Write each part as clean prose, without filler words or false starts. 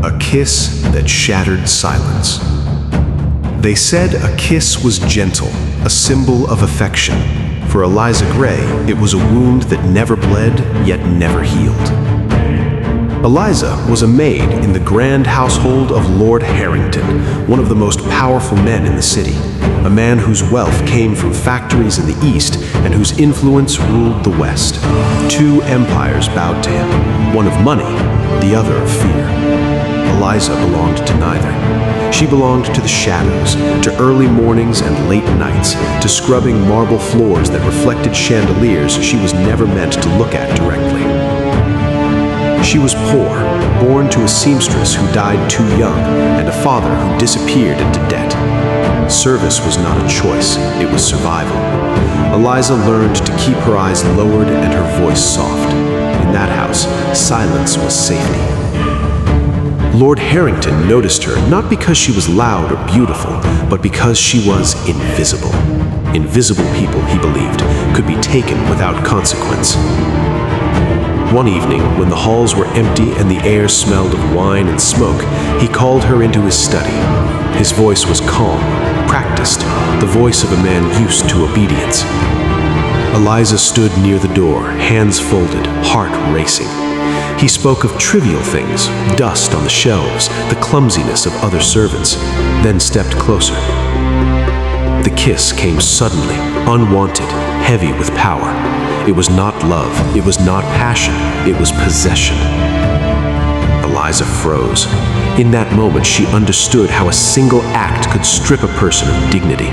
A kiss that shattered silence. They said a kiss was gentle, a symbol of affection. For Eliza Gray, it was a wound that never bled, yet never healed. Eliza was a maid in the grand household of Lord Harrington, one of the most powerful men in the city, a man whose wealth came from factories in the east and whose influence ruled the west. Two empires bowed to him, one of money, the other of fear. Eliza belonged to neither. She belonged to the shadows, to early mornings and late nights, to scrubbing marble floors that reflected chandeliers she was never meant to look at directly. She was poor, born to a seamstress who died too young, and a father who disappeared into debt. Service was not a choice, it was survival. Eliza learned to keep her eyes lowered and her voice soft. In that house, silence was safety. Lord Harrington noticed her not because she was loud or beautiful, but because she was invisible. Invisible people, he believed, could be taken without consequence. One evening, when the halls were empty and the air smelled of wine and smoke, he called her into his study. His voice was calm, practiced, the voice of a man used to obedience. Eliza stood near the door, hands folded, heart racing. He spoke of trivial things, dust on the shelves, the clumsiness of other servants, then stepped closer. The kiss came suddenly, unwanted, heavy with power. It was not love, it was not passion, it was possession. Eliza froze. In that moment, she understood how a single act could strip a person of dignity.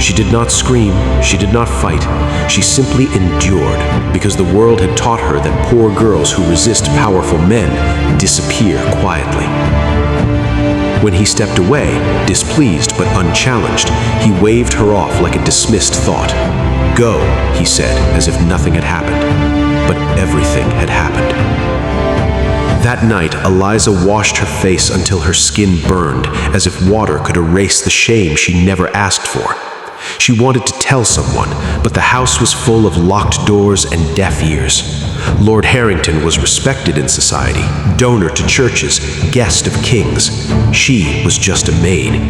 She did not scream, she did not fight, she simply endured, because the world had taught her that poor girls who resist powerful men disappear quietly. When he stepped away, displeased but unchallenged, he waved her off like a dismissed thought. "Go," he said, as if nothing had happened. But everything had happened. That night, Eliza washed her face until her skin burned, as if water could erase the shame she never asked for. She wanted to tell someone, but the house was full of locked doors and deaf ears. Lord Harrington was respected in society, donor to churches, guest of kings. She was just a maid.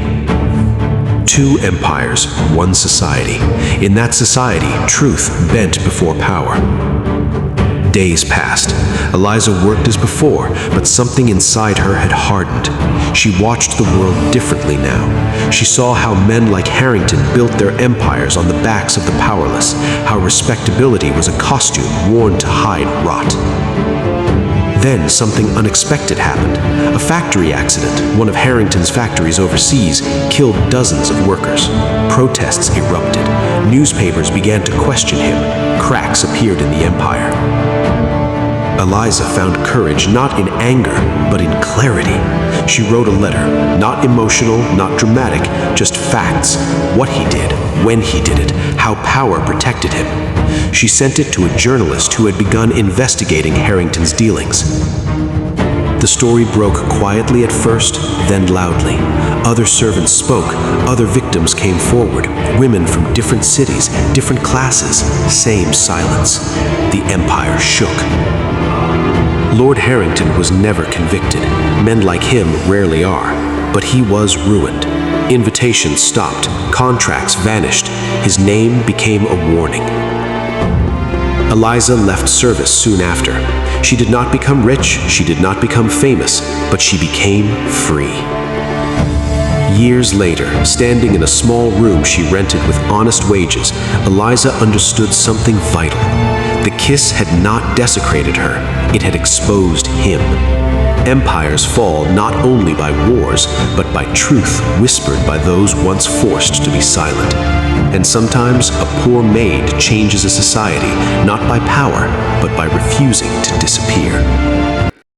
Two empires, one society. In that society, truth bent before power. Days passed. Eliza worked as before, but something inside her had hardened. She watched the world differently now. She saw how men like Harrington built their empires on the backs of the powerless, how respectability was a costume worn to hide rot. Then something unexpected happened. A factory accident, one of Harrington's factories overseas, killed dozens of workers. Protests erupted. Newspapers began to question him. Cracks appeared in the empire. Eliza found courage not in anger, but in clarity. She wrote a letter, not emotional, not dramatic, just facts. What he did, when he did it, how power protected him. She sent it to a journalist who had begun investigating Harrington's dealings. The story broke quietly at first, then loudly. Other servants spoke, other victims came forward, women from different cities, different classes, same silence. The empire shook. Lord Harrington was never convicted. Men like him rarely are, but he was ruined. Invitations stopped, contracts vanished. His name became a warning. Eliza left service soon after. She did not become rich, she did not become famous, but she became free. Years later, standing in a small room she rented with honest wages, Eliza understood something vital. The kiss had not desecrated her, it had exposed him. Empires fall not only by wars, but by truth whispered by those once forced to be silent. And sometimes a poor maid changes a society, not by power, but by refusing to disappear.